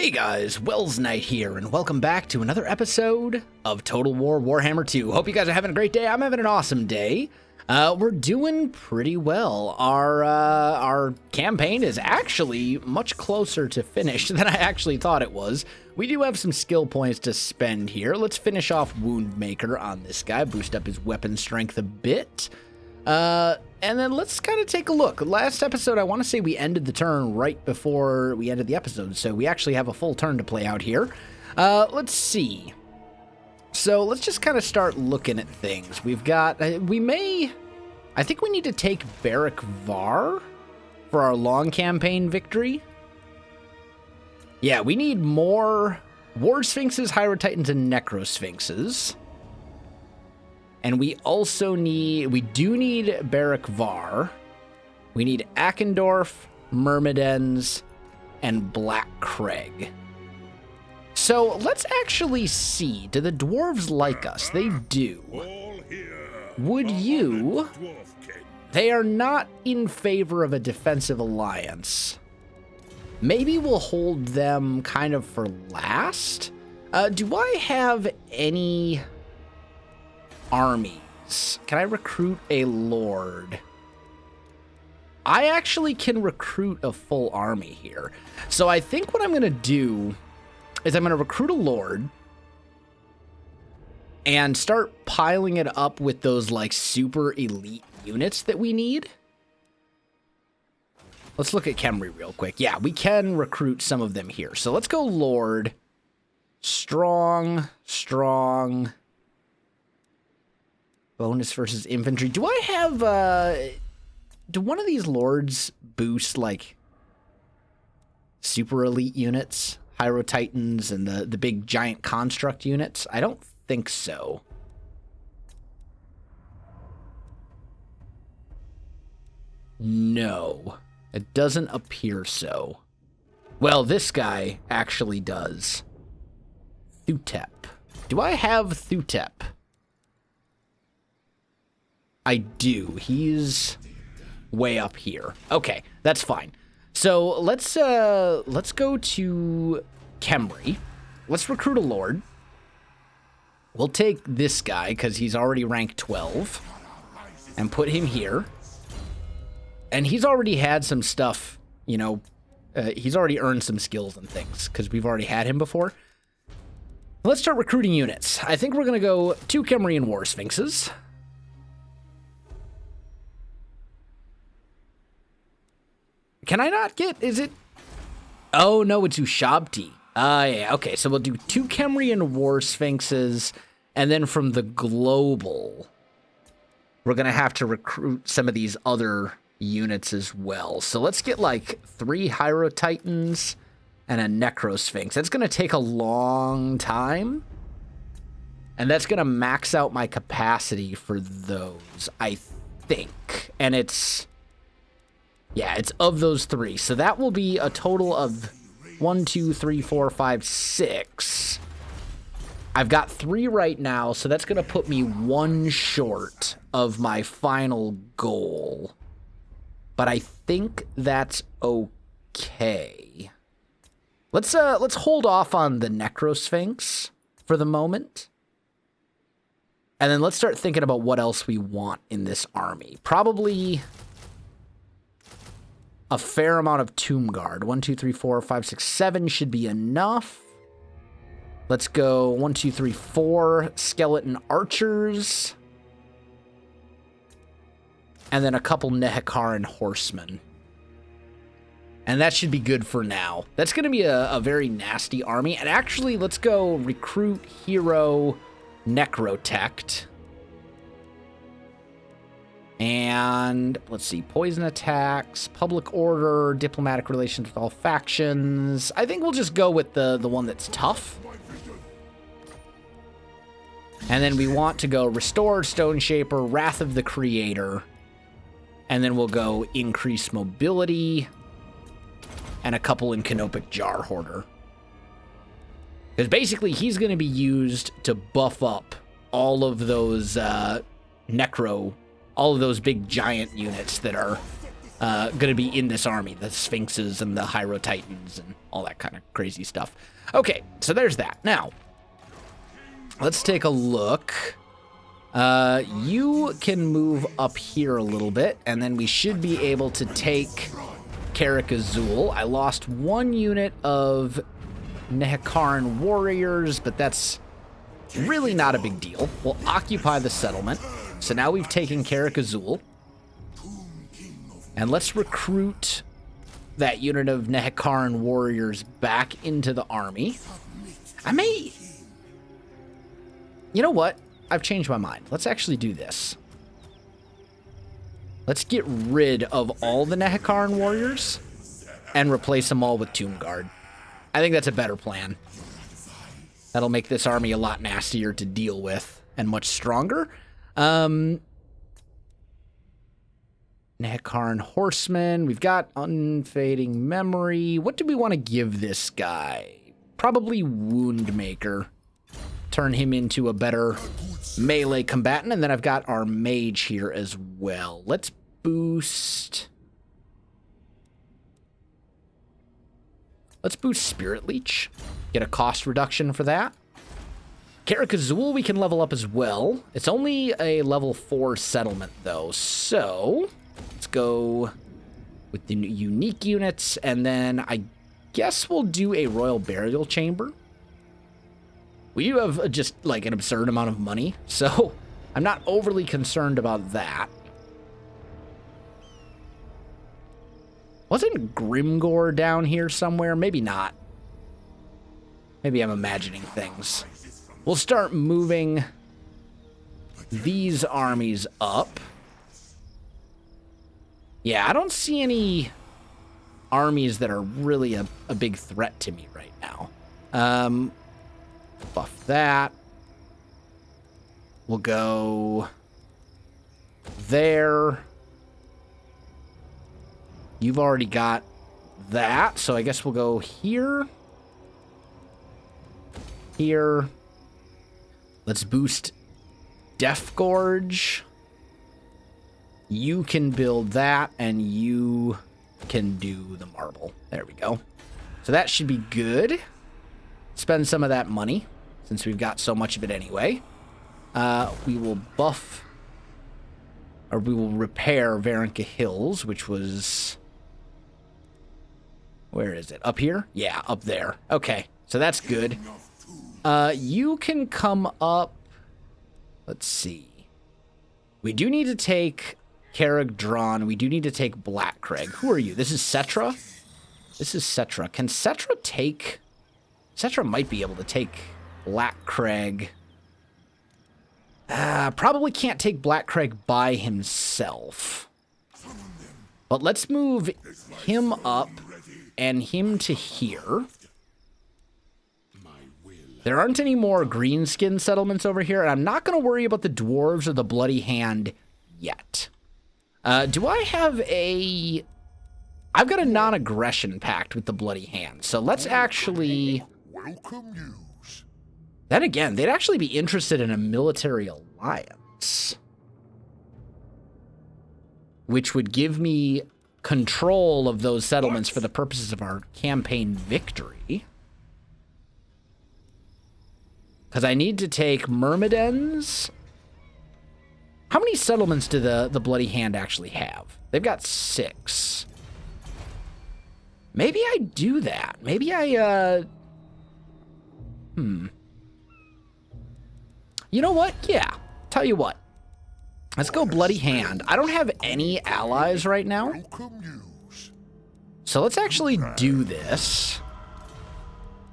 Hey guys, Wels Knight here, and welcome back to another episode of Total War Warhammer 2. Hope you guys are having a great day. I'm having an awesome day. We're doing pretty well. Our campaign is actually much closer to finish than I actually thought it was. We do have some skill points to spend here. Let's finish off Woundmaker on this guy, boost up his weapon strength a bit. And then let's kind of take a look. Last episode, I want to say we ended the turn right before we ended the episode, so we actually have a full turn to play out here. Let's see. So let's just kind of start looking at things. We've got, I think we need to take Barrack Var for our long campaign victory. Yeah, we need more War Sphinxes, Hyrotitans, and Necrosphinxes. And we also need, we do need Barrack Var. We need Akendorf, Myrmidons, and Black Craig. So let's actually see, do the dwarves like us? They do. Would you? They are not in favor of a defensive alliance. Maybe we'll hold them kind of for last. Do I have any armies? Can I recruit a lord? I actually can recruit a full army here. So I think what I'm going to do is I'm going to recruit a lord and start piling it up with those like super elite units that we need. Let's look at Khemri real quick. Yeah, we can recruit some of them here. So let's go lord. Strong. Bonus versus infantry. Do I have, do one of these lords boost, like, super elite units? Hyrotitans and the big giant construct units? I don't think so. No. It doesn't appear so. Well, this guy actually does. Thutep. Do I have Thutep? I do. He's way up here. Okay, that's fine. So let's go to Khemri. Let's recruit a lord. We'll take this guy because he's already rank 12 and put him here. And he's already had some stuff, you know, he's already earned some skills and things because we've already had him before. Let's start recruiting units. I think we're going to go 2 Khemrian War Sphinxes. Can I not get, is it? Oh, no, it's Ushabti. Yeah, okay, so we'll do 2 Khemrian War Sphinxes, and then from the global, we're going to have to recruit some of these other units as well. So let's get like 3 Hyrotitans and a Necrosphinx. That's going to take a long time, and that's going to max out my capacity for those, I think. And it's... yeah, it's of those 3. So that will be a total of 1, 2, 3, 4, 5, 6. I've got 3 right now, so that's going to put me 1 short of my final goal. But I think that's okay. Let's hold off on the Necrosphinx for the moment. And then let's start thinking about what else we want in this army. Probably a fair amount of Tomb Guard. 1, 2, 3, 4, 5, 6, 7 should be enough. Let's go 1, 2, 3, 4 Skeleton Archers. And then a couple Nehekaran Horsemen. And that should be good for now. That's going to be a very nasty army. And actually, let's go recruit Hero Necrotect. And let's see, poison attacks, public order, diplomatic relations with all factions. I think we'll just go with the one that's tough. And then we want to go Restore Stone Shaper, Wrath of the Creator. And then we'll go Increase Mobility and a couple in Canopic Jar Hoarder. Because basically he's going to be used to buff up all of those all of those big giant units that are going to be in this army, the Sphinxes and the Hyro Titans and all that kind of crazy stuff. Okay, so there's that. Now, let's take a look. You can move up here a little bit, and then we should be able to take Karak Azul. I lost 1 unit of Nehekaran warriors, but that's really not a big deal. We'll occupy the settlement. So now we've taken Karak Azul. And let's recruit that unit of Nehekaran warriors back into the army. You know what? I've changed my mind. Let's actually do this. Let's get rid of all the Nehekaran warriors and replace them all with Tomb Guard. I think that's a better plan. That'll make this army a lot nastier to deal with and much stronger. Nehekaran horsemen. We've got unfading memory. What do we want to give this guy? Probably Wound Maker. Turn him into a better melee combatant. And then I've got our mage here as well. Let's boost... Let's boost Spirit Leech. Get a cost reduction for that. Karak Azul we can level up as well. It's only a level 4 settlement though. So let's go with the unique units. And then I guess we'll do a Royal Burial Chamber. We do have just like an absurd amount of money. So I'm not overly concerned about that. Wasn't Grimgore down here somewhere? Maybe not. Maybe I'm imagining things. We'll start moving these armies up. Yeah, I don't see any armies that are really a big threat to me right now. Buff that. We'll go there. You've already got that, so I guess we'll go here. Here. Let's boost Death Gorge. You can build that, and you can do the marble. There we go. So that should be good. Spend some of that money, since we've got so much of it anyway. We will buff, or we will repair Varenka Hills, which was... Where is it? Up here? Yeah, up there. Okay, so that's good. You can come up... Let's see. We do need to take Karak Drawn. We do need to take Blackcrag. Who are you? This is Settra? This is Settra. Can Settra take... Settra might be able to take Blackcrag. Probably can't take Blackcrag by himself. But let's move him up and him to here. There aren't any more greenskin settlements over here, and I'm not going to worry about the dwarves or the Bloody Hand yet. Do I have a... I've got a non-aggression pact with the Bloody Hand, so let's actually... Welcome news. Then again, they'd actually be interested in a military alliance, which would give me control of those settlements for the purposes of our campaign victory. Because I need to take Myrmidons. How many settlements do the Bloody Hand actually have? They've got 6. Maybe I do that. Maybe I, You know what? Yeah. Tell you what. Let's go Bloody Hand. I don't have any allies right now. Welcome news. So let's actually do this.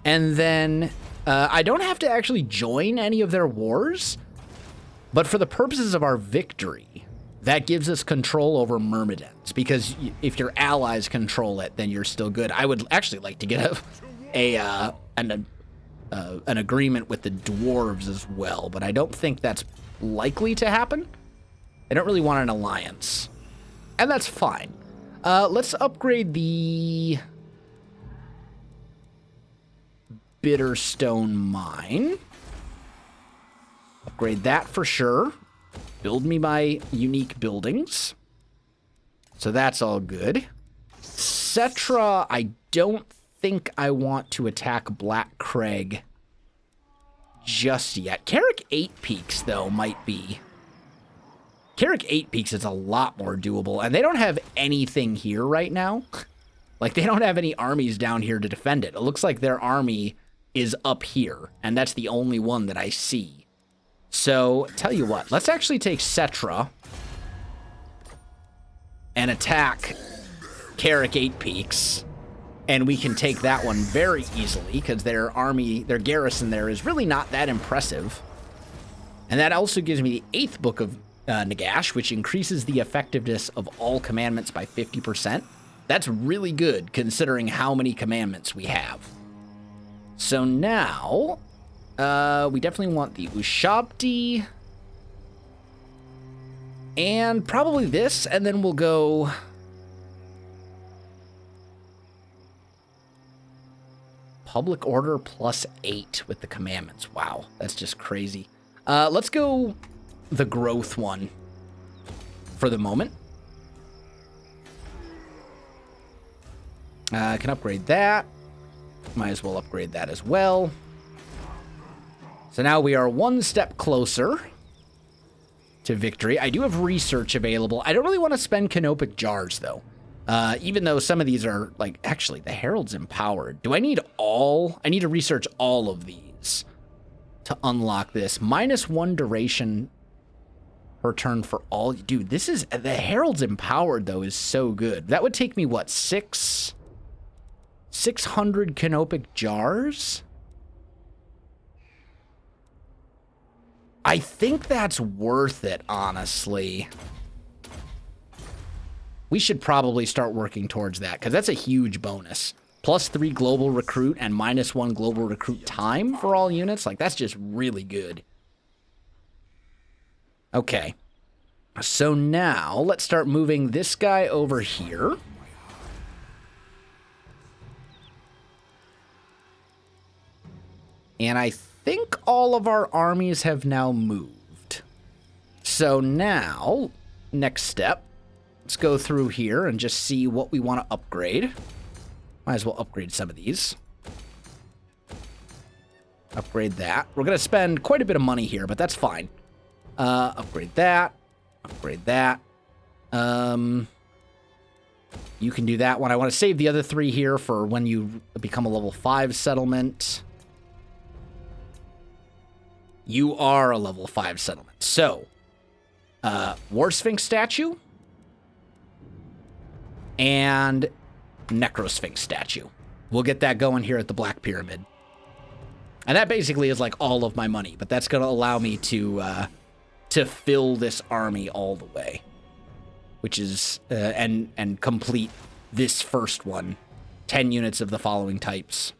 And then I don't have to actually join any of their wars. But for the purposes of our victory, that gives us control over Myrmidons. Because if your allies control it, then you're still good. I would actually like to get an agreement with the dwarves as well. But I don't think that's likely to happen. I don't really want an alliance. And that's fine. Let's upgrade the Bitterstone Mine. Upgrade that for sure. Build me my unique buildings. So that's all good. Settra, I don't think I want to attack Black Craig just yet. Carrick 8 Peaks, though, might be. Carrick 8 Peaks is a lot more doable, and they don't have anything here right now. Like, they don't have any armies down here to defend it. It looks like their army is up here, and that's the only one that I see. So, tell you what, let's actually take Settra and attack Carrick 8 Peaks, and we can take that one very easily, because their army, their garrison there is really not that impressive. And that also gives me the 8th book of Nagash, which increases the effectiveness of all commandments by 50%. That's really good, considering how many commandments we have. So now, we definitely want the Ushabti, and probably this, and then we'll go Public Order +8 with the commandments. Wow, that's just crazy. Let's go the growth one for the moment. I can upgrade that. Might as well upgrade that as well. So now we are one step closer to victory. I do have research available. I don't really want to spend canopic jars, though. Even though some of these are, like, actually, the Herald's empowered. Do I need all? I need to research all of these to unlock this. -1 duration per turn for all. Dude, this is, the Herald's empowered, though, is so good. That would take me, what, 600 canopic jars? I think that's worth it, honestly. We should probably start working towards that, because that's a huge bonus. +3 global recruit and -1 global recruit time for all units. Like, that's just really good. Okay. So now, let's start moving this guy over here. And I think all of our armies have now moved. So now, next step, let's go through here and just see what we want to upgrade. Might as well upgrade some of these. Upgrade that. We're going to spend quite a bit of money here, but that's fine. Upgrade that. Upgrade that. You can do that one. I want to save the other 3 here for when you become a level 5 settlement. You are a level 5 settlement. So, War Sphinx statue and Necrosphinx statue. We'll get that going here at the Black Pyramid. And that basically is like all of my money, but that's going to allow me to fill this army all the way, which is, and complete this first one, 10 units of the following types.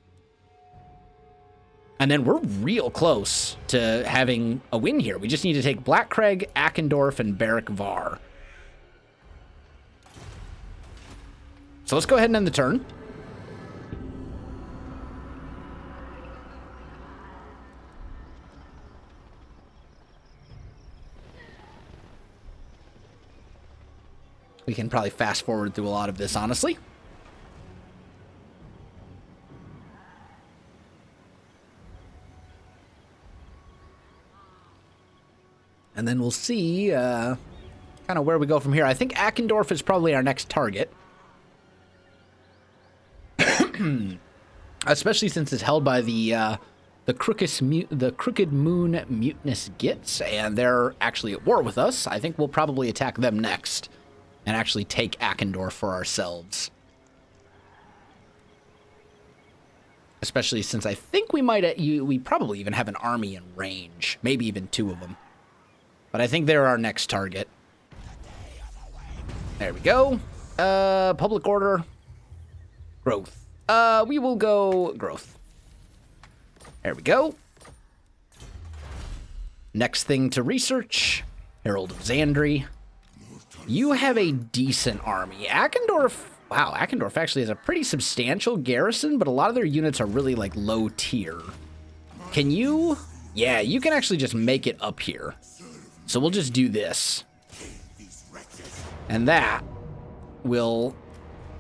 And then we're real close to having a win here. We just need to take Black Craig, Akendorf, and Barrack Var. So let's go ahead and end the turn. We can probably fast forward through a lot of this, honestly. And then we'll see kind of where we go from here. I think Akendorf is probably our next target. Especially since it's held by the Crooked Moon Mutinous Gits, and they're actually at war with us. I think we'll probably attack them next and actually take Akendorf for ourselves. Especially since I think we probably even have an army in range. Maybe even 2 of them. But I think they're our next target. There we go. Public order. Growth. We will go growth. There we go. Next thing to research. Herald of Xandri. You have a decent army. Akendorf, wow, Akendorf actually has a pretty substantial garrison, but a lot of their units are really, like, low tier. Can you? Yeah, you can actually just make it up here. So we'll just do this. And that will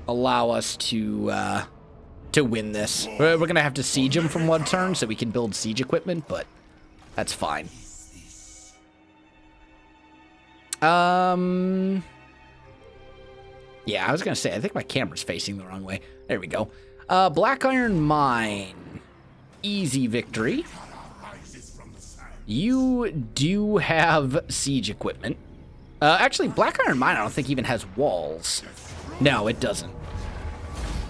allow us to win this. We're going to have to siege him from one turn so we can build siege equipment, but that's fine. Yeah, I was going to say, I think my camera's facing the wrong way. There we go. Black Iron Mine. Easy victory. You do have siege equipment. Actually, Black Iron Mine I don't think even has walls. No, it doesn't.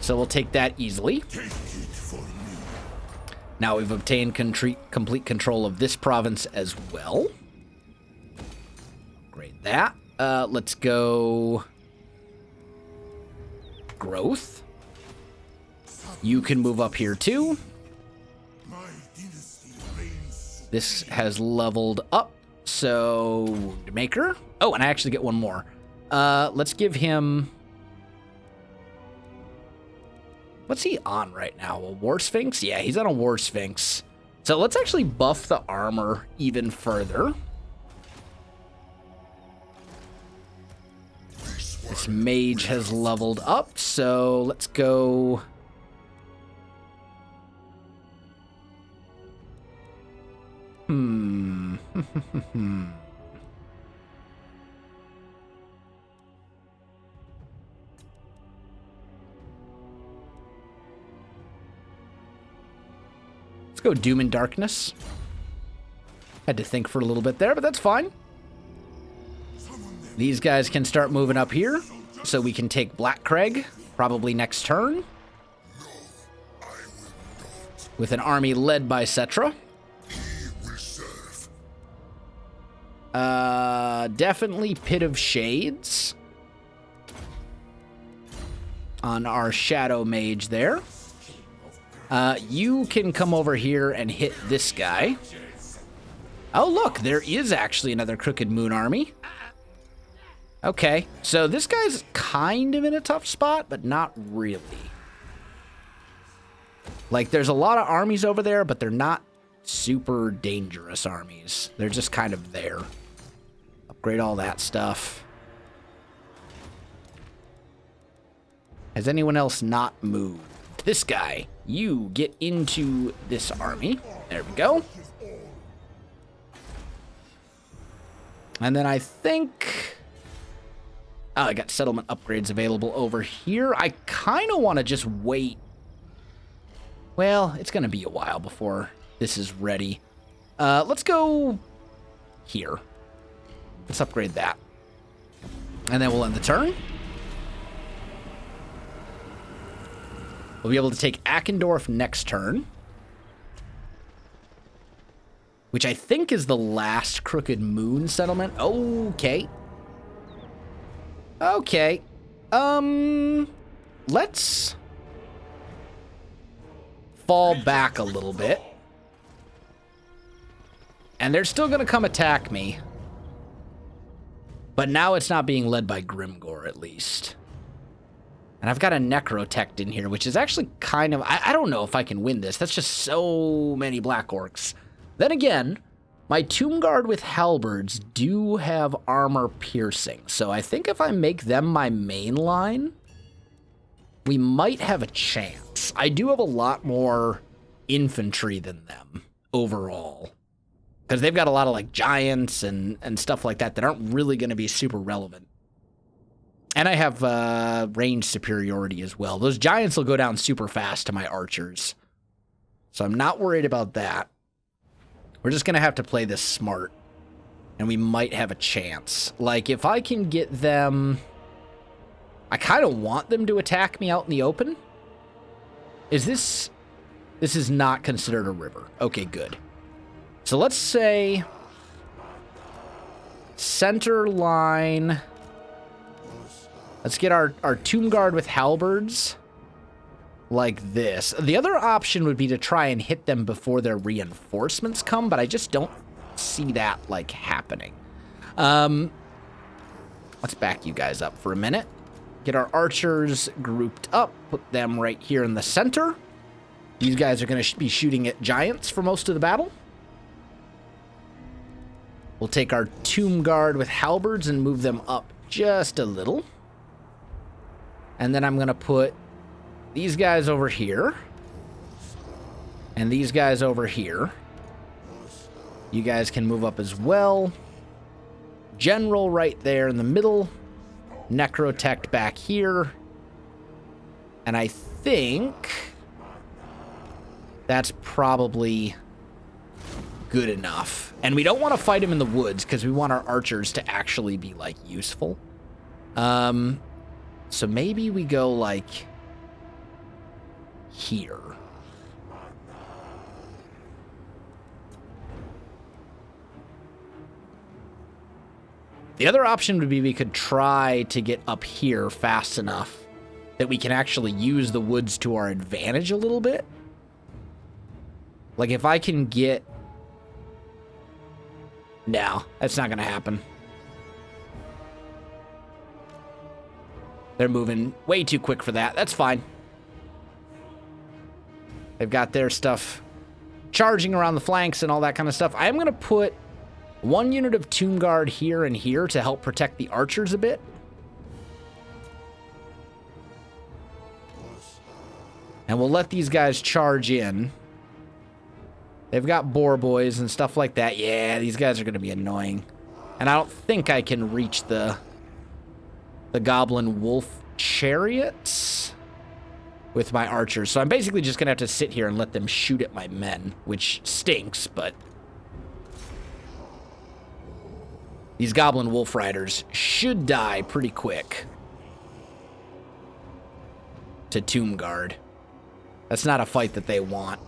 So we'll take that easily. Now we've obtained complete control of this province as well. Great that. Let's go... growth. You can move up here too. This has leveled up, so Wound Maker. Oh, and I actually get one more. Let's give him... what's he on right now? A War Sphinx? Yeah, he's on a War Sphinx. So let's actually buff the armor even further. This mage has leveled up, so let's go... Let's go Doom and Darkness. Had to think for a little bit there, but that's fine. These guys can start moving up here, so we can take Black Craig, probably next turn. With an army led by Settra. Definitely Pit of Shades. On our Shadow Mage there. You can come over here and hit this guy. Oh, look, there is actually another Crooked Moon army. Okay, so this guy's kind of in a tough spot, but not really. Like, there's a lot of armies over there, but they're not super dangerous armies. They're just kind of there. Upgrade all that stuff. Has anyone else not moved? This guy, you get into this army. There we go. And then I think... oh, I got settlement upgrades available over here. I kind of want to just wait. Well, it's going to be a while before this is ready. Let's go here. Let's upgrade that. And then we'll end the turn. We'll be able to take Ackendorf next turn. Which I think is the last Crooked Moon settlement. Okay. Okay. Let's fall back a little bit. And they're still going to come attack me. But now it's not being led by Grimgor, at least. And I've got a Necrotect in here, which is actually kind of... I don't know if I can win this. That's just so many Black Orcs. Then again, my Tomb Guard with Halberds do have armor piercing. So I think if I make them my main line, we might have a chance. I do have a lot more infantry than them overall. Because they've got a lot of like giants and stuff like that aren't really going to be super relevant. And I have range superiority as well. Those giants will go down super fast to my archers. So I'm not worried about that. We're just going to have to play this smart. And we might have a chance. Like, if I can get them... I kind of want them to attack me out in the open. Is this... This is not considered a river. Okay, good. So let's say... center line... Let's get our Tomb Guard with Halberds like this. The other option would be to try and hit them before their reinforcements come, but I just don't see that, like, happening. Let's back you guys up for a minute. Get our archers grouped up. Put them right here in the center. These guys are going to be shooting at giants for most of the battle. We'll take our Tomb Guard with Halberds and move them up just a little. And then I'm going to put these guys over here. And these guys over here. You guys can move up as well. General right there in the middle. Necrotect back here. And I think that's probably good enough. And we don't want to fight him in the woods because we want our archers to actually be, like, useful. So maybe we go, like, here. The other option would be we could try to get up here fast enough that we can actually use the woods to our advantage a little bit. Like, if I can get... No, that's not going to happen. They're moving way too quick for that. That's fine. They've got their stuff charging around the flanks and all that kind of stuff. I am going to put 1 unit of Tomb Guard here and here to help protect the archers a bit. And we'll let these guys charge in. They've got boar boys and stuff like that. Yeah, these guys are going to be annoying. And I don't think I can reach the goblin wolf chariots with my archers. So I'm basically just going to have to sit here and let them shoot at my men, which stinks, but these goblin wolf riders should die pretty quick to Tomb Guard. That's not a fight that they want.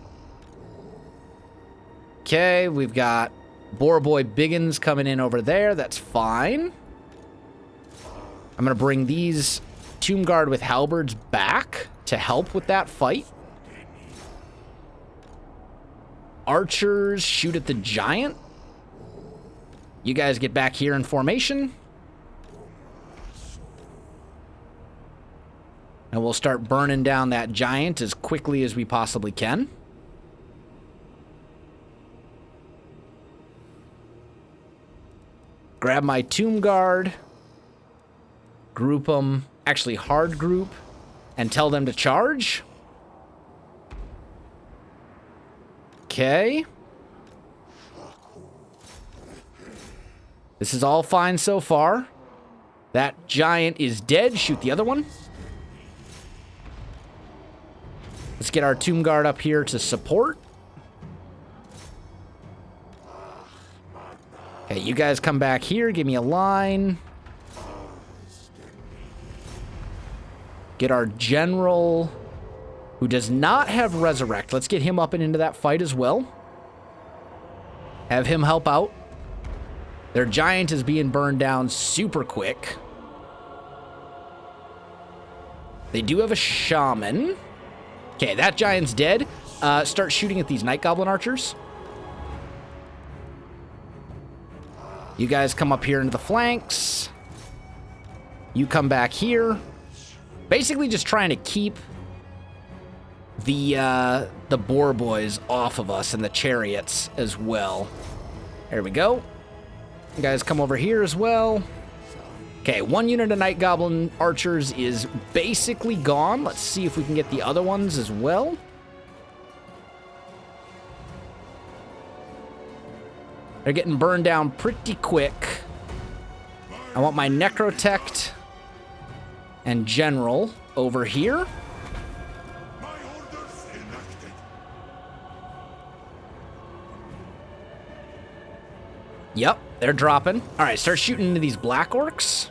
Okay, we've got Boar Boy Biggins coming in over there. That's fine. I'm going to bring these Tomb Guard with halberds back to help with that fight. Archers shoot at the giant. You guys get back here in formation. And we'll start burning down that giant as quickly as we possibly can. Grab my Tomb Guard. Group them. Actually, hard group. And tell them to charge. Okay. This is all fine so far. That giant is dead. Shoot the other one. Let's get our Tomb Guard up here to support. Okay, you guys come back here. Give me a line. Get our general, who does not have Resurrect. Let's get him up and into that fight as well. Have him help out. Their giant is being burned down super quick. They do have a shaman. Okay, that giant's dead. Start shooting at these night goblin archers. You guys come up here into the flanks. You come back here. Basically just trying to keep the boar boys off of us and the chariots as well. There we go. You guys come over here as well. Okay, 1 unit of night goblin archers is basically gone. Let's see if we can get the other ones as well. They're getting burned down pretty quick. I want my necrotect and general over here. Yep, they're dropping. All right, start shooting into these black orcs.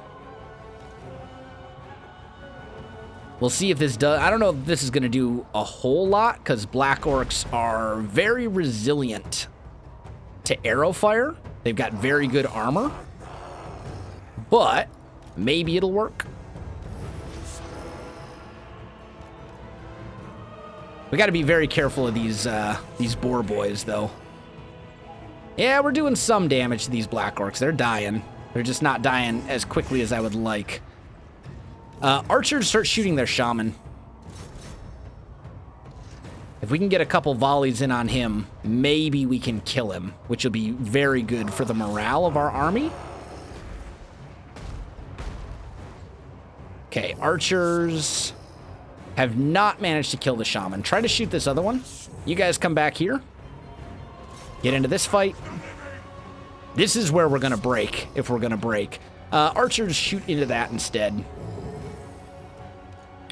We'll see if this does. I don't know if this is going to do a whole lot because black orcs are very resilient to arrow fire. They've got very good armor, but maybe it'll work. We got to be very careful of these boar boys, though. Yeah, we're doing some damage to these black orcs. They're dying. They're just not dying as quickly as I would like. Archers start shooting their shaman. If we can get a couple volleys in on him, maybe we can kill him, which will be very good for the morale of our army. Okay, archers have not managed to kill the shaman. Try to shoot this other one. You guys come back here. Get into this fight. This is where we're going to break, if we're going to break. Archers shoot into that instead.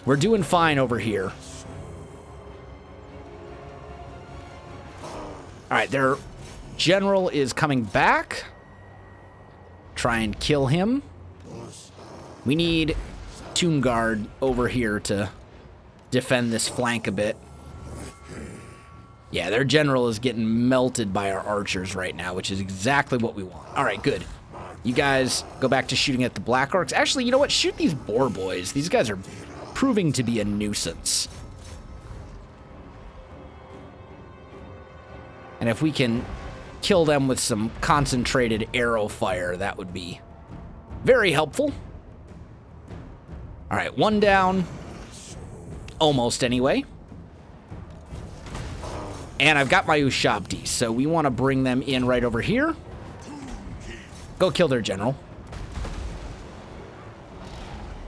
We're doing fine over here. All right, their general is coming back. Try and kill him. We need Tomb Guard over here to defend this flank a bit. Yeah, their general is getting melted by our archers right now, which is exactly what we want. All right, good. You guys go back to shooting at the Black Orcs. Actually, you know what? Shoot these boar boys. These guys are proving to be a nuisance. And if we can kill them with some concentrated arrow fire, that would be very helpful. All right, one down. Almost, anyway. And I've got my Ushabti, so we want to bring them in right over here. Go kill their general.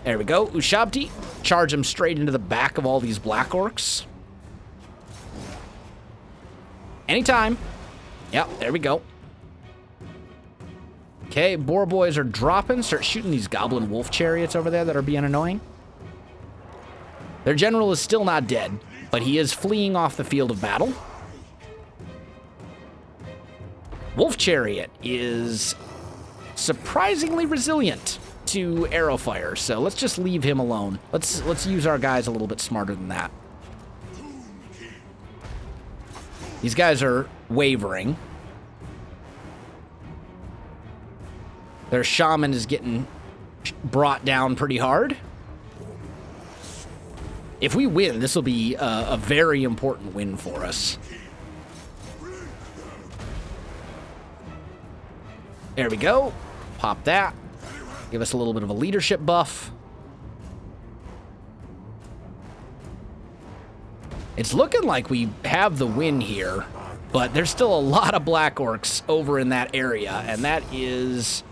There we go. Ushabti. Charge them straight into the back of all these Black Orcs. Anytime. Yep, there we go. Okay, boar boys are dropping. Start shooting these goblin wolf chariots over there that are being annoying. Their general is still not dead, but he is fleeing off the field of battle. Wolf chariot is surprisingly resilient to arrow fire, so let's just leave him alone. Let's use our guys a little bit smarter than that. These guys are wavering. Their shaman is getting brought down pretty hard. If we win, this will be a very important win for us. There we go. Pop that. Give us a little bit of a leadership buff. It's looking like we have the win here, but there's still a lot of Black Orcs over in that area, and that is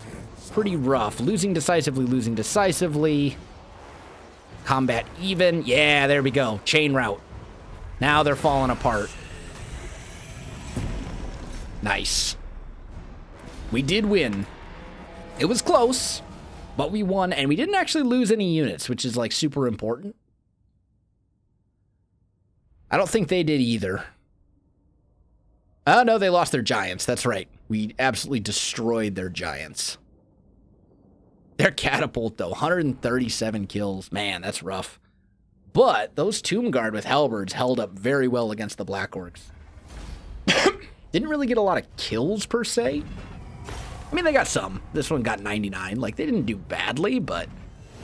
pretty rough. Losing decisively. Combat even. Yeah, there we go. Chain route. Now they're falling apart. Nice. We did win. It was close, but we won, and we didn't actually lose any units, which is, like, super important. I don't think they did either. Oh, no, they lost their giants. That's right. We absolutely destroyed their giants. Their catapult, though, 137 kills. Man, that's rough. But those Tomb Guard with halberds held up very well against the Black Orcs. Didn't really get a lot of kills, per se. I mean, they got some. This one got 99. Like, they didn't do badly, but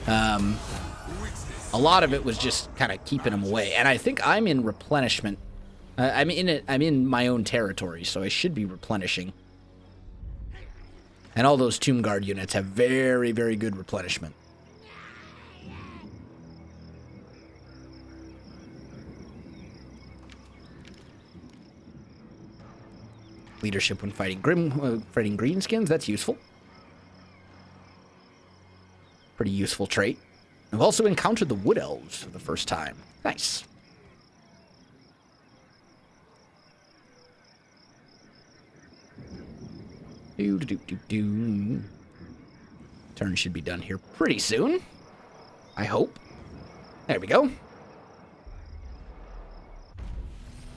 a lot of it was just kind of keeping them away. And I think I'm in replenishment. I'm in my own territory, so I should be replenishing. And all those Tomb Guard units have very, very good replenishment. Leadership when fighting greenskins, that's useful. Pretty useful trait. We've also encountered the Wood Elves for the first time. Nice. Turn should be done here pretty soon. I hope. There we go.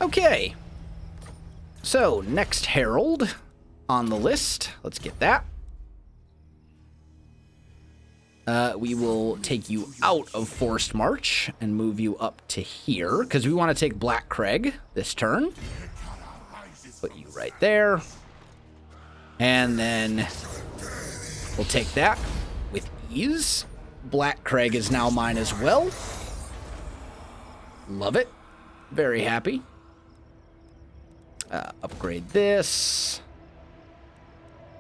Okay. So, next Herald on the list. Let's get that. We will take you out of Forced March and move you up to here, because we want to take Black Craig this turn. Put you right there. And then we'll take that with ease. Black Craig is now mine as well. Love it. Very happy. Upgrade this.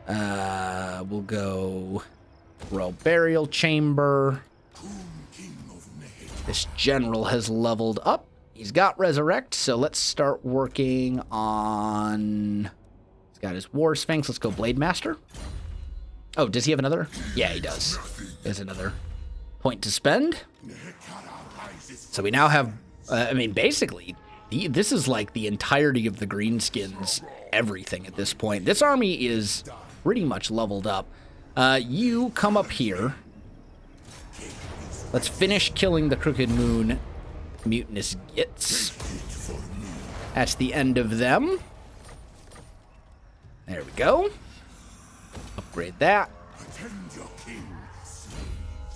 We'll go Royal Burial Chamber. This general has leveled up. He's got Resurrect, so let's start working on... He's got his War Sphinx. Let's go Blade Master. Oh, does he have another? Yeah, he does. There's another point to spend. So we now have, basically, this is like the entirety of the greenskins, everything at this point. This army is pretty much leveled up. You come up here. Let's finish killing the Crooked Moon mutinous gits. That's the end of them. There we go. Upgrade that.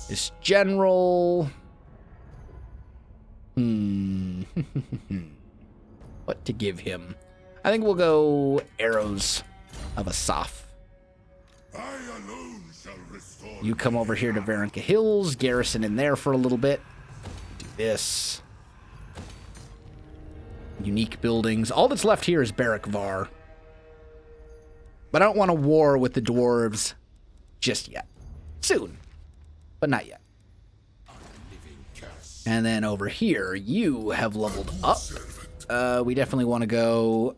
This general. What to give him? I think we'll go Arrows of Asaph. You come over here to Varenka Hills, garrison in there for a little bit. Do this. Unique buildings. All that's left here is Barak Var. But I don't want to war with the dwarves just yet. Soon, but not yet. And then over here, you have leveled up. We definitely want to go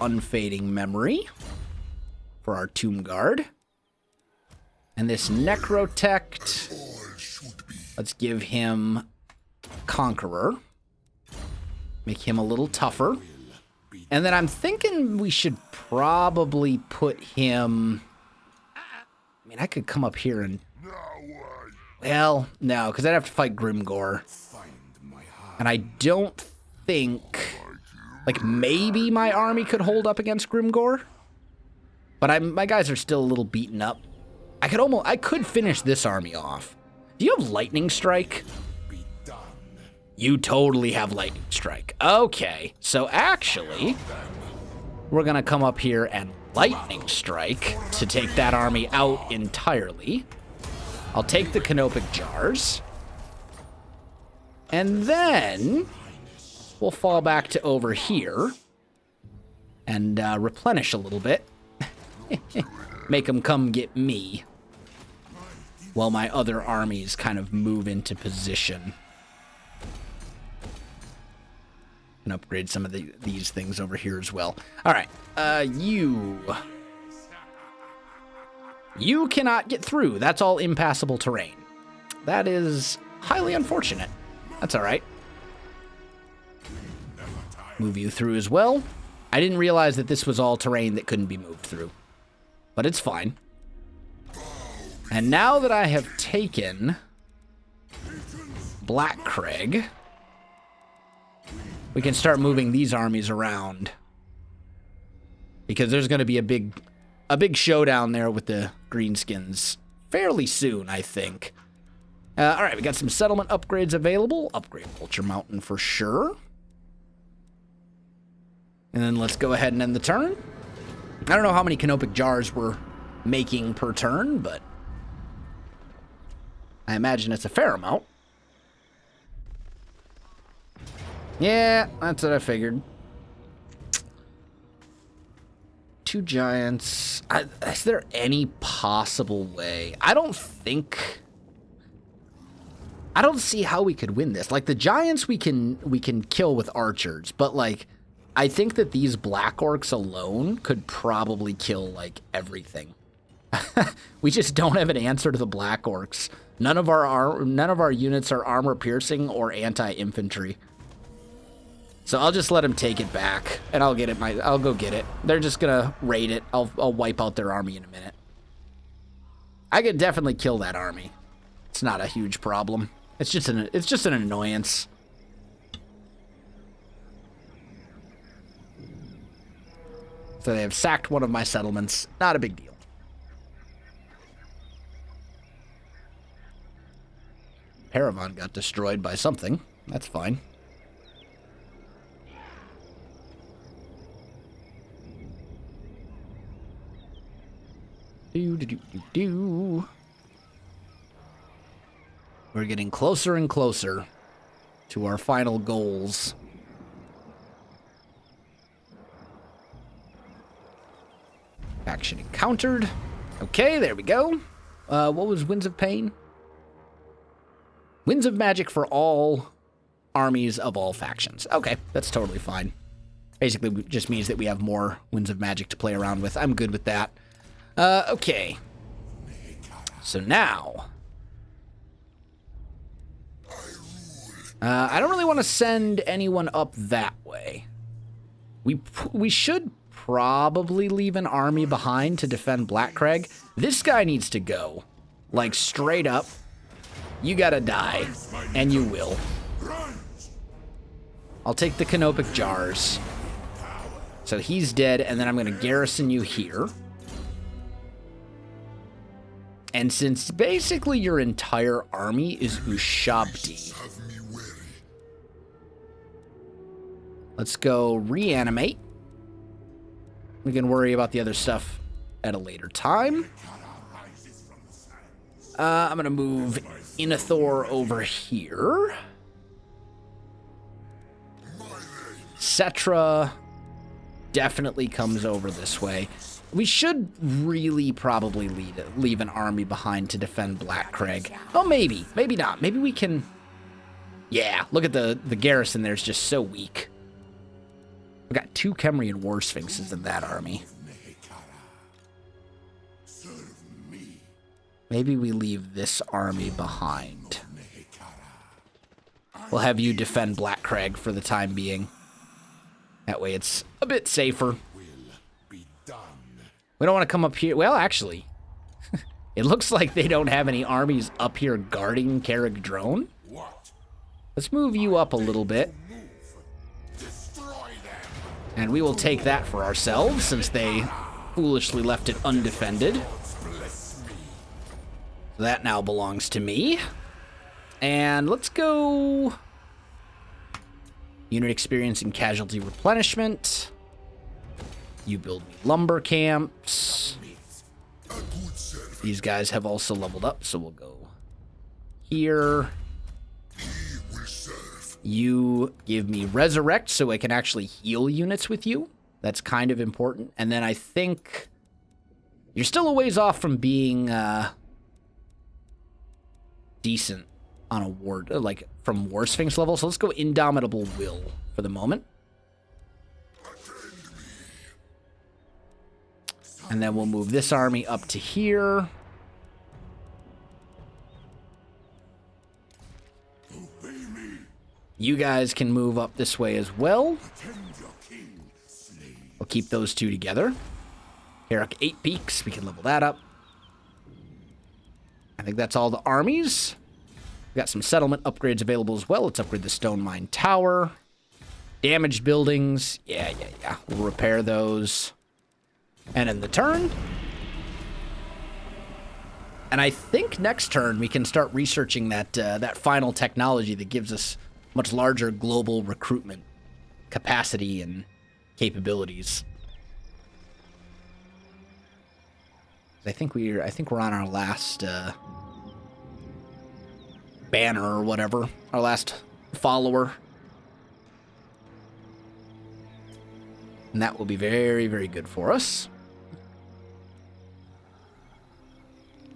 Unfading Memory for our Tomb Guard. And this Necrotect, let's give him Conqueror. Make him a little tougher. And then I'm thinking we should probably put him... I mean, I could come up here and... Well, no, because I'd have to fight Grimgore. And I don't think... Like, maybe my army could hold up against Grimgore. But my guys are still a little beaten up. I could finish this army off. Do you have Lightning Strike? You totally have Lightning Strike. Okay, so actually, we're gonna come up here and Lightning Strike to take that army out entirely. I'll take the Canopic Jars. And then we'll fall back to over here and replenish a little bit. Make them come get me while my other armies kind of move into position. And upgrade some of these things over here as well. All right, you cannot get through. That's all impassable terrain. That is highly unfortunate. That's all right. Move you through as well. I didn't realize that this was all terrain that couldn't be moved through, but it's fine. And now that I have taken Black Craig, we can start moving these armies around, because there's going to be a big showdown there with the greenskins fairly soon, I think. All right, we got some settlement upgrades available. Upgrade Vulture Mountain for sure. And then let's go ahead and end the turn. I don't know how many Canopic Jars we're making per turn, but I imagine it's a fair amount. Yeah, that's what I figured. 2 giants. Is there any possible way? I don't see how we could win this. Like, the giants we can kill with archers, but like, I think that these black orcs alone could probably kill like everything. We just don't have an answer to the black orcs. None of our units are armor piercing or anti-infantry. So I'll just let them take it back, and I'll go get it. They're just gonna raid it. I'll wipe out their army in a minute. I could definitely kill that army. It's not a huge problem. It's just an annoyance. So they have sacked one of my settlements. Not a big deal. Paravan got destroyed by something. That's fine. We're getting closer and closer to our final goals. Faction encountered. Okay, there we go. What was Winds of Pain? Winds of Magic for all armies of all factions. Okay, that's totally fine. Basically, it just means that we have more Winds of Magic to play around with. I'm good with that. Okay. So now, I don't really want to send anyone up that way. We should probably leave an army behind to defend Blackcrag. This guy needs to go. Like, straight up. You gotta die. And you will. I'll take the canopic jars. So he's dead, and then I'm gonna garrison you here. And since basically your entire army is Ushabti, let's go reanimate. We can worry about the other stuff at a later time. I'm going to move Inathor over here. Settra definitely comes over this way. We should really probably leave an army behind to defend Blackcrag. Oh, maybe. Maybe not. Maybe we can... Yeah, look at the garrison there. It's just so weak. We've got 2 Kemrian War Sphinxes in that army. Maybe we leave this army behind. We'll have you defend Blackcrag for the time being. That way it's a bit safer. We don't want to come up here. Well, actually, it looks like they don't have any armies up here guarding Carrick Drone. Let's move you up a little bit. And we will take that for ourselves, since they foolishly left it undefended. So that now belongs to me. And let's go... Unit experience and casualty replenishment. You build me lumber camps. These guys have also leveled up, so we'll go here. You give me resurrect so I can actually heal units with you. That's kind of important. And then I think you're still a ways off from being decent on a war, like from War Sphinx level. So let's go Indomitable Will for the moment. And then we'll move this army up to here. You guys can move up this way as well. We'll keep those 2 together. Carrick 8 Peaks, we can level that up. I think that's all the armies. We've got some settlement upgrades available as well. Let's upgrade the Stone Mine Tower. Damaged buildings. Yeah. We'll repair those. And in the turn. And I think next turn we can start researching that final technology that gives us much larger global recruitment capacity and capabilities. I think we're on our last banner or whatever, our last follower. And that will be very, very good for us.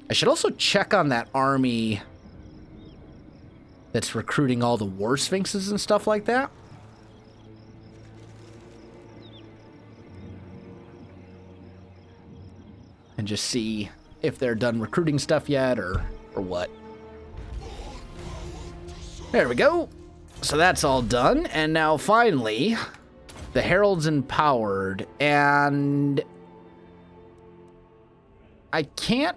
I should also check on that army that's recruiting all the War Sphinxes and stuff like that. And just see if they're done recruiting stuff yet or what. There we go. So that's all done. And now finally, the Herald's empowered. And I can't...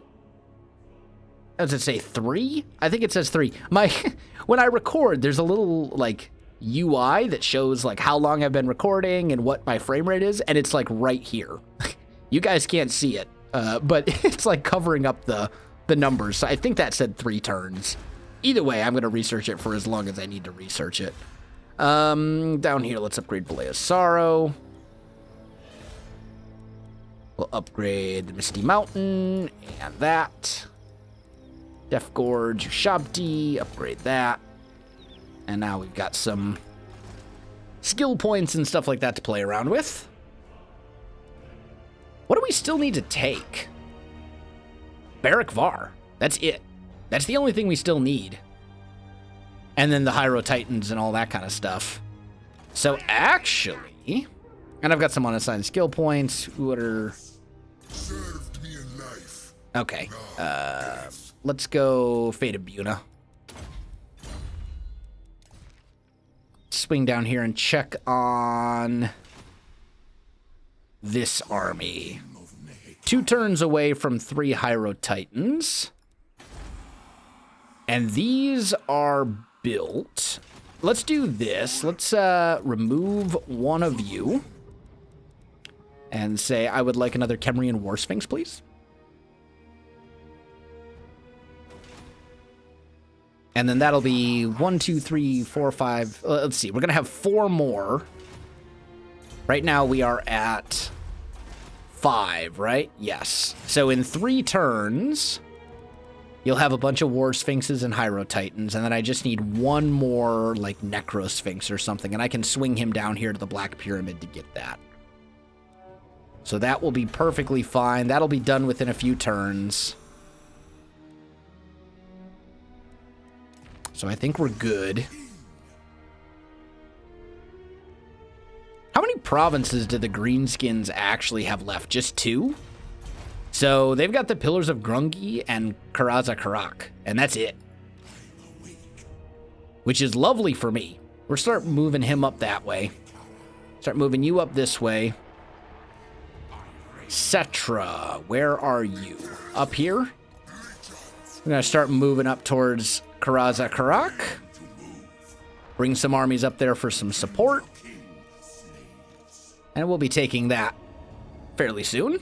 Does it say 3? I think it says 3. When I record, there's a little like UI that shows like how long I've been recording and what my frame rate is, and it's like right here. You guys can't see it, but it's like covering up the numbers. So I think that said 3 turns. Either way, I'm going to research it for as long as I need to research it. Down here, let's upgrade Blade of Sorrow. We'll upgrade the Misty Mountain and that. Death Gorge, Ushabti, upgrade that. And now we've got some skill points and stuff like that to play around with. What do we still need to take? Barrack Var. That's it. That's the only thing we still need. And then the Hyro Titans and all that kind of stuff. So actually, and I've got some unassigned skill points. What are... Served me in life. Okay. Let's go Fate of Buna. swing down here and check on this army. 2 turns away from 3 Hyro Titans. And these are built. Let's do this. Let's remove one of you. And say, I would like another Kemrian War Sphinx, please. And then that'll be 1, 2, 3, 4, 5. Let's see. We're going to have 4 more. Right now we are at 5, right? Yes. So in 3 turns, you'll have a bunch of War Sphinxes and Hyro Titans. And then I just need 1 more, like, Necro Sphinx or something. And I can swing him down here to the Black Pyramid to get that. So that will be perfectly fine. That'll be done within a few turns. So I think we're good. How many provinces do the Greenskins actually have left? Just 2? So they've got the Pillars of Grungi and Karaza Karak, and that's it. Which is lovely for me. We'll start moving him up that way. Start moving you up this way. Settra, where are you? Up here? We're going to start moving up towards Karaza Karak. Bring some armies up there for some support. And we'll be taking that fairly soon.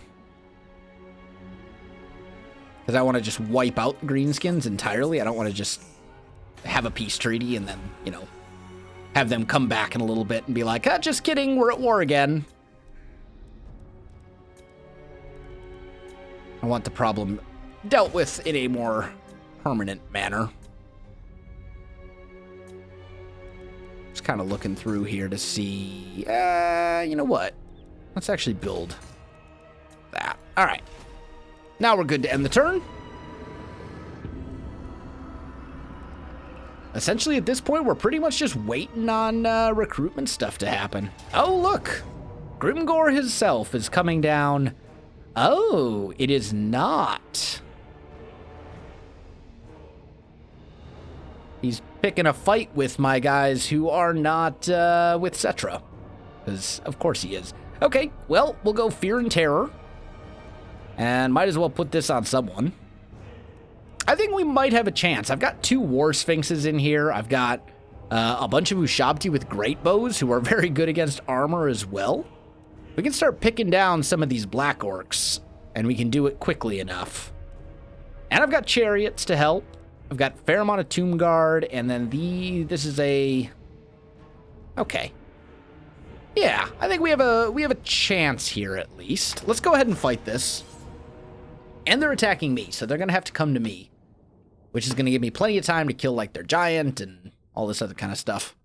Because I want to just wipe out the Greenskins entirely. I don't want to just have a peace treaty and then, you know, have them come back in a little bit and be like, just kidding, we're at war again. I want the problem dealt with in a more permanent manner. Just kind of looking through here to see, you know what? Let's actually build that. All right. Now we're good to end the turn. Essentially, at this point, we're pretty much just waiting on recruitment stuff to happen. Oh, look. Grimgor himself is coming down. Oh, it is not. He's picking a fight with my guys who are not with Settra. Because, of course, he is. Okay, well, we'll go Fear and Terror. And might as well put this on someone. I think we might have a chance. I've got 2 War Sphinxes in here. I've got a bunch of Ushabti with great bows who are very good against armor as well. We can start picking down some of these Black Orcs, and we can do it quickly enough. And I've got chariots to help. I've got a fair amount of Tomb Guard, and then this is a... Okay. Yeah, I think we have a chance here at least. Let's go ahead and fight this. And they're attacking me, so they're going to have to come to me. Which is going to give me plenty of time to kill, like, their giant and all this other kind of stuff.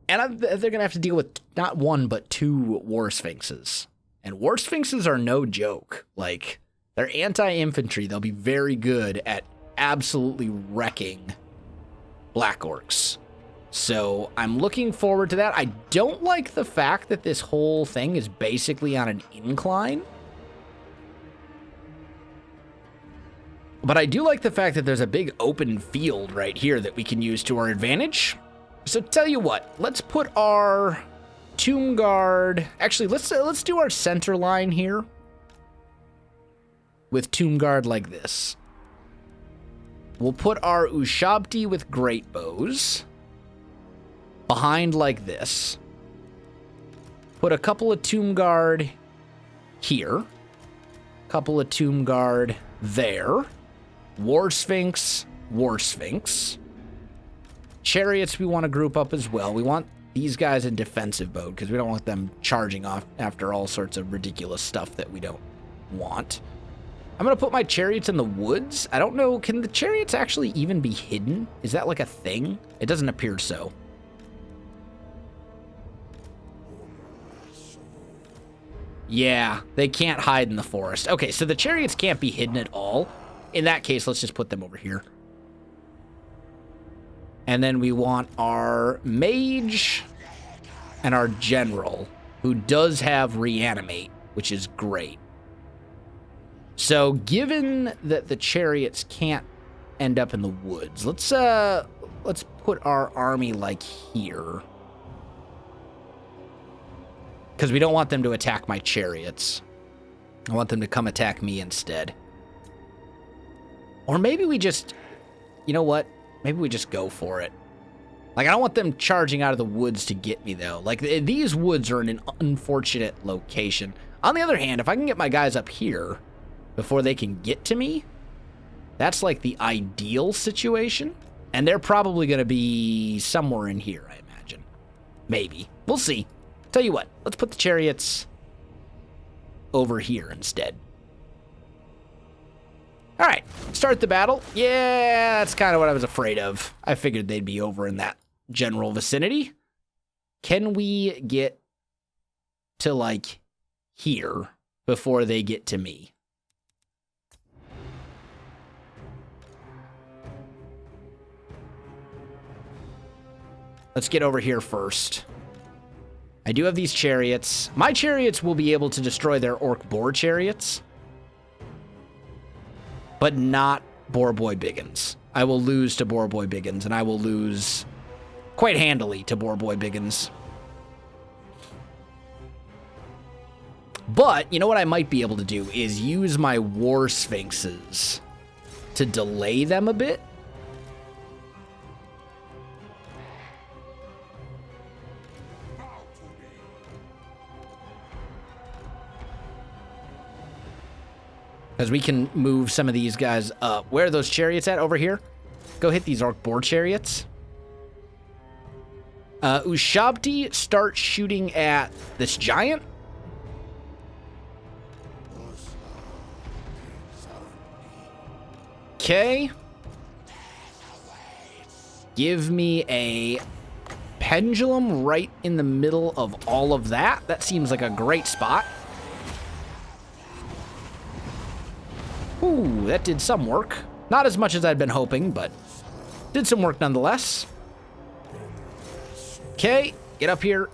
And they're going to have to deal with not 1, but 2 War Sphinxes. And War Sphinxes are no joke. Like, they're anti-infantry. They'll be very good at absolutely wrecking Black Orcs. So I'm looking forward to that. I don't like the fact that this whole thing is basically on an incline. But I do like the fact that there's a big open field right here that we can use to our advantage. So tell you what, let's put our Tomb Guard... Actually, let's do our center line here with Tomb Guard like this. We'll put our Ushabti with great bows behind like this. Put a couple of Tomb Guard here. Couple of Tomb Guard there. War Sphinx, War Sphinx. Chariots we want to group up as well. We want these guys in defensive mode because we don't want them charging off after all sorts of ridiculous stuff that we don't want. I'm going to put my chariots in the woods. I don't know, can the chariots actually even be hidden? Is that like a thing? It doesn't appear so. Yeah, they can't hide in the forest. Okay, so the chariots can't be hidden at all. In that case, let's just put them over here. And then we want our mage and our general, who does have reanimate, which is great. So given that the chariots can't end up in the woods, let's put our army like here. Because we don't want them to attack my chariots. I want them to come attack me instead. Or maybe we just... You know what? Maybe we just go for it. Like, I don't want them charging out of the woods to get me, though. Like, these woods are in an unfortunate location. On the other hand, if I can get my guys up here before they can get to me, that's, like, the ideal situation. And they're probably going to be somewhere in here, I imagine. Maybe. We'll see. Tell you what, let's put the chariots over here instead. All right, start the battle. Yeah, that's kind of what I was afraid of. I figured they'd be over in that general vicinity. Can we get to, like, here before they get to me? Let's get over here first. I do have these chariots. My chariots will be able to destroy their orc boar chariots, but not Boar Boy Biggins. I will lose to Boar Boy Biggins, and I will lose quite handily to Boar Boy Biggins. But, you know what I might be able to do is use my War Sphinxes to delay them a bit. Because we can move some of these guys up. Where are those chariots at? Over here? Go hit these orc boar chariots. Ushabti, start shooting at this giant. Okay. Give me a pendulum right in the middle of all of that. That seems like a great spot. Ooh, that did some work. Not as much as I'd been hoping, but did some work nonetheless. Okay, get up here.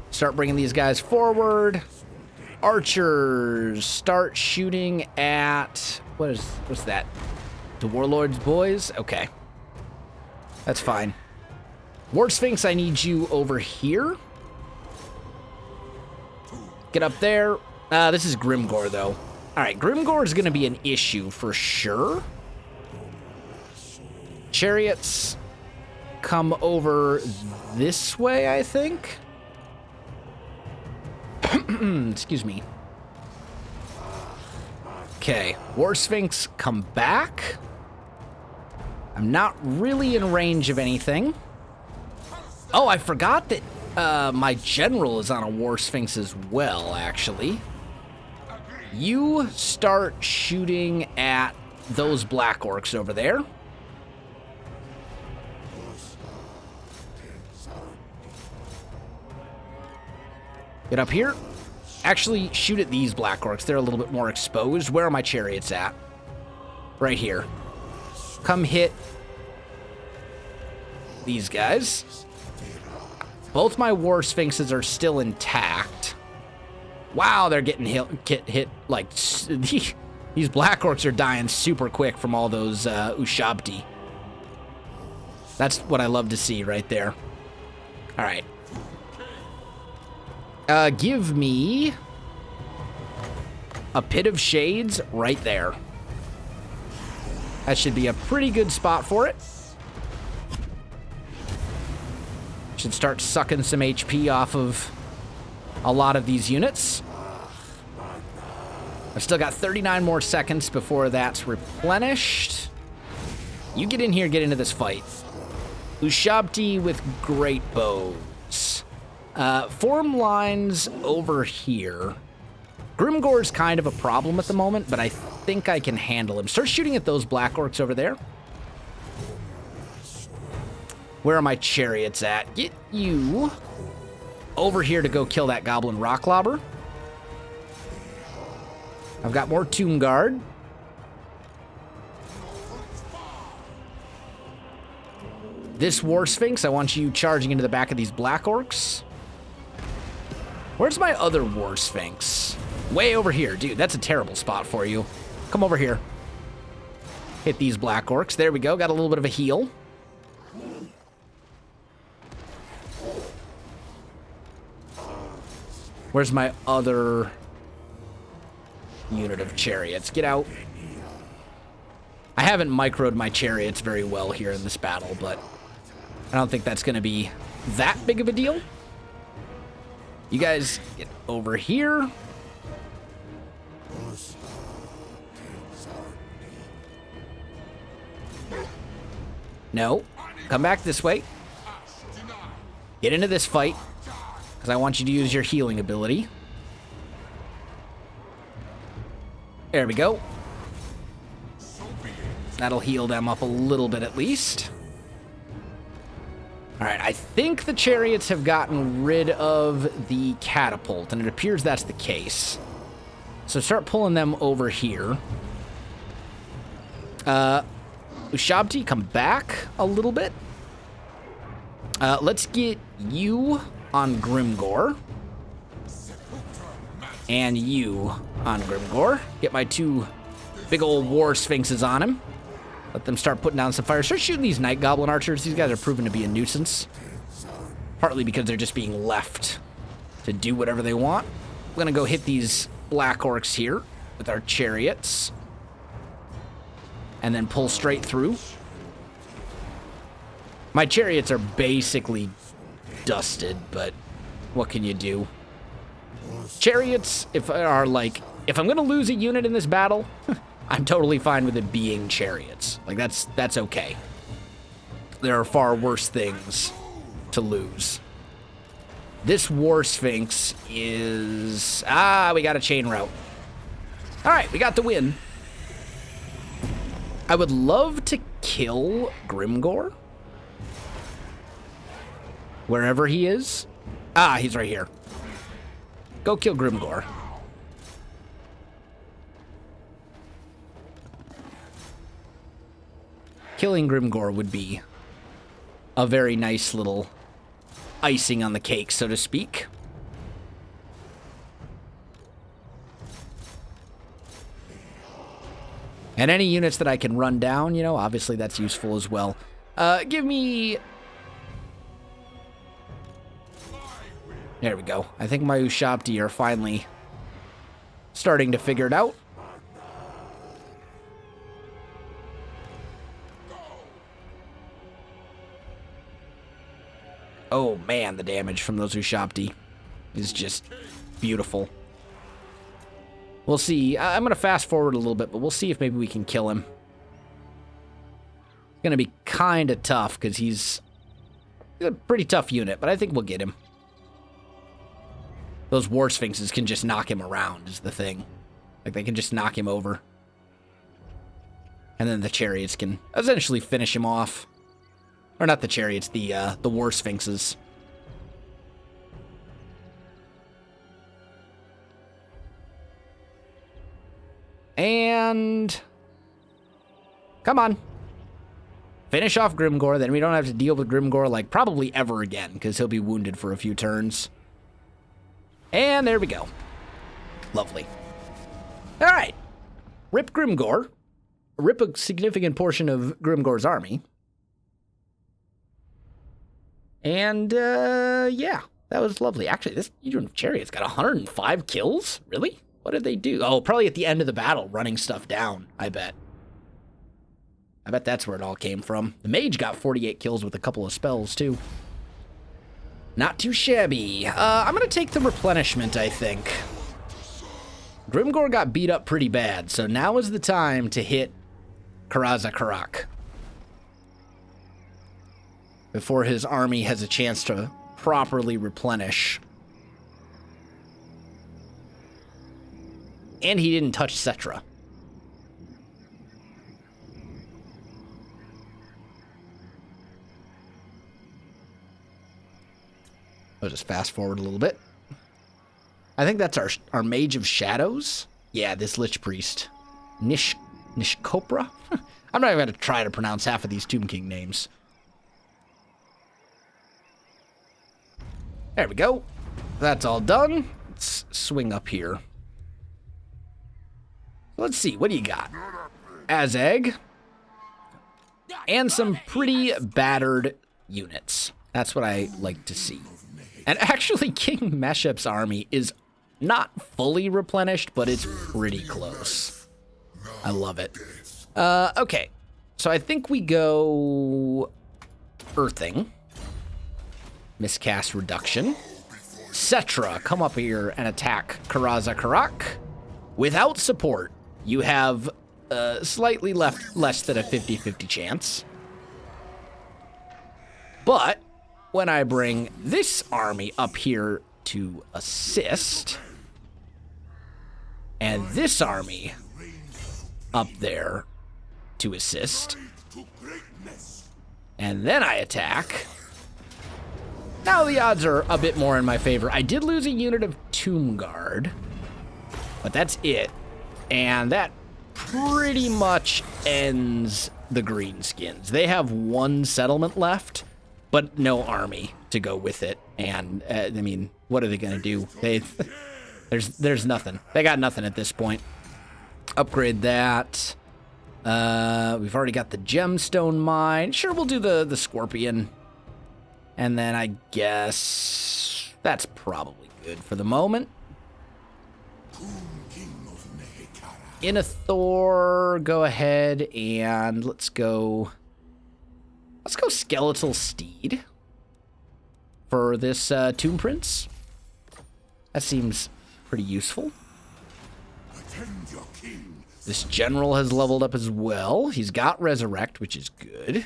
Start bringing these guys forward. Archers, start shooting at... What's that? The Warlord's boys? Okay. That's fine. War Sphinx, I need you over here. Get up there. This is Grimgor, though. All right, Grimgor is going to be an issue for sure. Chariots come over this way, I think. Excuse me. Okay, War Sphinx, come back. I'm not really in range of anything. Oh, I forgot that my general is on a War Sphinx as well, actually. You start shooting at those black orcs over there. Get up here. Actually, shoot at these black orcs. They're a little bit more exposed. Where are my chariots at? Right here. Come hit these guys. Both my War Sphinxes are still intact. Wow, they're getting hit like... These black orcs are dying super quick from all those Ushabti. That's what I love to see right there. All right. Give me a Pit of Shades right there. That should be a pretty good spot for it. Should start sucking some HP off of a lot of these units. I've still got 39 more seconds before that's replenished. You get in here, get into this fight. Ushabti with great bows. Form lines over here. Grimgor's kind of a problem at the moment, but I think I can handle him. Start shooting at those black orcs over there. Where are my chariots at? Get you over here to go kill that goblin rocklobber. I've got more Tomb Guard. This War Sphinx, I want you charging into the back of these black orcs. Where's my other War Sphinx? Way over here. Dude, that's a terrible spot for you. Come over here. Hit these black orcs. There we go. Got a little bit of a heal. Where's my other unit of chariots? Get out. I haven't microed my chariots very well here in this battle, but I don't think that's going to be that big of a deal. You guys get over here. No. Come back this way. Get into this fight, because I want you to use your healing ability. There we go. That'll heal them up a little bit at least. All right, I think the chariots have gotten rid of the catapult, and it appears that's the case. So start pulling them over here. Ushabti, come back a little bit. Let's get you on Grimgor. And you on Grimgor. Get my two big old war sphinxes on him. Let them start putting down some fire. Start shooting these night goblin archers. These guys are proven to be a nuisance. Partly because they're just being left to do whatever they want. We're going to go hit these black orcs here with our chariots. And then pull straight through. My chariots are basically dusted, but what can you do? Chariots, if I'm going to lose a unit in this battle, I'm totally fine with it being chariots. Like, that's okay. There are far worse things to lose. This War Sphinx is... we got a chain route. All right, we got the win. I would love to kill Grimgor. Wherever he is. He's right here. Go kill Grimgor. Killing Grimgor would be a very nice little icing on the cake, so to speak. And any units that I can run down, obviously that's useful as well. Give me... There we go. I think my Ushabti are finally starting to figure it out. Oh man, the damage from those Ushabti is just beautiful. We'll see. I'm going to fast forward a little bit, but we'll see if maybe we can kill him. It's going to be kind of tough because he's a pretty tough unit, but I think we'll get him. Those War Sphinxes can just knock him around is the thing. Like, they can just knock him over. And then the chariots can essentially finish him off. Or not the chariots, the War Sphinxes. And... come on. Finish off Grimgor, then we don't have to deal with Grimgor, like, probably ever again, because he'll be wounded for a few turns. And there we go. Lovely. All right. Rip Grimgor. Rip a significant portion of Grimgor's army. And, yeah, that was lovely. Actually, this unit of chariots got 105 kills? Really? What did they do? Oh, probably at the end of the battle, running stuff down, I bet. I bet that's where it all came from. The mage got 48 kills with a couple of spells, too. Not too shabby. I'm going to take the replenishment, I think. Grimgor got beat up pretty bad, so now is the time to hit Karaza Karak. Before his army has a chance to properly replenish. And he didn't touch Settra. I'll just fast forward a little bit. I think that's our Mage of Shadows. Yeah, this Lich Priest. Nishkopra? I'm not even going to try to pronounce half of these Tomb King names. There we go. That's all done. Let's swing up here. Let's see, what do you got? Azeg. And some pretty battered units. That's what I like to see. And actually, King Meshep's army is Not fully replenished, but it's pretty close. I love it. Okay. So I think we go Earthing. Miscast reduction. Settra, come up here and attack Karaza Karak. Without support, you have slightly less than a 50-50 chance. But when I bring this army up here to assist, and this army up there to assist, and then I attack, now the odds are a bit more in my favor. I did lose a unit of Tomb Guard, but that's it. And that pretty much ends the Greenskins. They have one settlement left, but no army to go with it. And, I mean, what are they going to do? There's nothing. They got nothing at this point. Upgrade that. We've already got the Gemstone Mine. Sure, we'll do the Scorpion. And then I guess that's probably good for the moment. Inithor, go ahead and let's go Skeletal Steed for this Tomb Prince. That seems pretty useful. This general has leveled up as well. He's got Resurrect, which is good.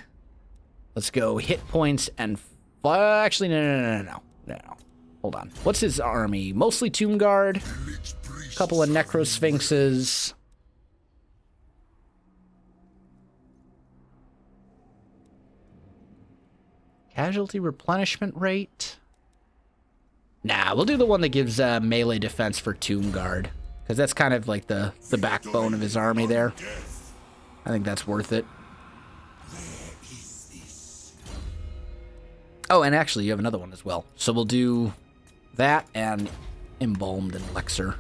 Let's go hit points and... Actually, no. Hold on. What's his army? Mostly Tomb Guard. A couple of Necrosphinxes. Casualty replenishment rate. Nah, we'll do the one that gives melee defense for Tomb Guard. Because that's kind of like the backbone of his army there. I think that's worth it. Oh, and actually, you have another one as well. So we'll do that and Embalmed and Lexer.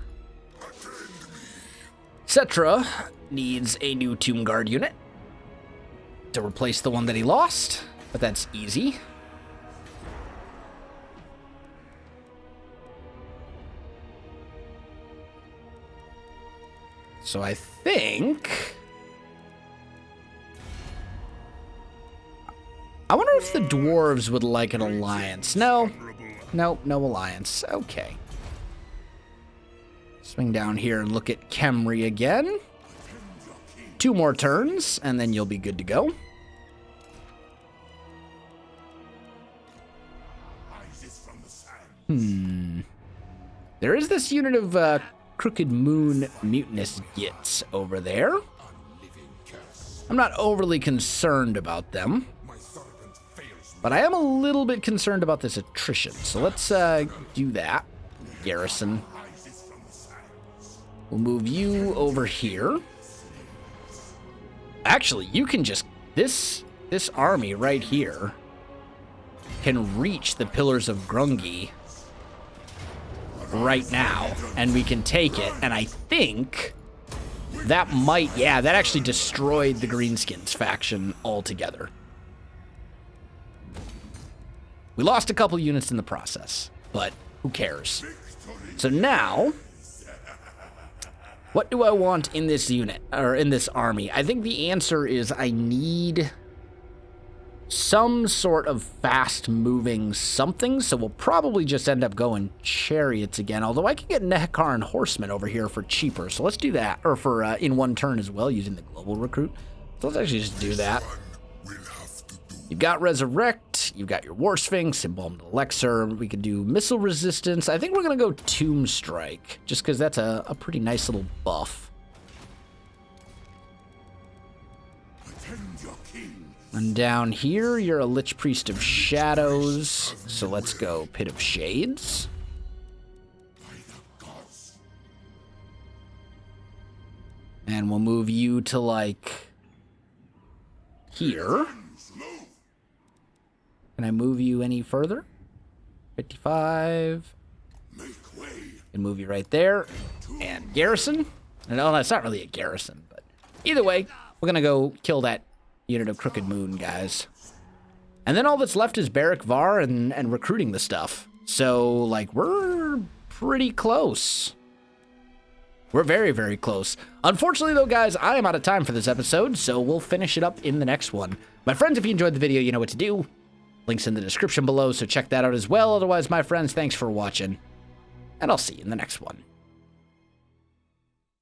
Settra needs a new Tomb Guard unit to replace the one that he lost, but that's easy. So I think... I wonder if the dwarves would like an alliance. No, no alliance. Okay. Swing down here and look at Khemri again. 2 more turns, and then you'll be good to go. There is this unit of Crooked Moon Mutinous Gits over there. I'm not overly concerned about them. But I am a little bit concerned about this attrition, so let's do that. Garrison. We'll move you over here. Actually, you can just... This army right here can reach the Pillars of Grungi right now, and we can take it, and I think that might... Yeah, that actually destroyed the Greenskins faction altogether. We lost a couple units in the process, but who cares? So now, what do I want in this unit, or in this army? I think the answer is I need some sort of fast-moving something, so we'll probably just end up going chariots again, although I can get Nehekar and horsemen over here for cheaper, so let's do that, or for in one turn as well, using the global recruit. So let's actually just do that. You've got Resurrect, you've got your War Sphinx, Embalmed Elixir, we could do Missile Resistance. I think we're going to go Tomb Strike, just because that's a pretty nice little buff. And down here, you're a Lich Priest of Shadows, so let's go Pit of Shades. And we'll move you to, like, here. Can I move you any further? 55. And move you right there. And garrison. No, that's not really a garrison, but either way, we're going to go kill that unit of Crooked Moon, guys. And then all that's left is Barrack Var and recruiting the stuff. So, like, we're pretty close. We're very, very close. Unfortunately, though, guys, I am out of time for this episode, so we'll finish it up in the next one. My friends, if you enjoyed the video, you know what to do. Links in the description below, so check that out as well. Otherwise, my friends, thanks for watching, and I'll see you in the next one.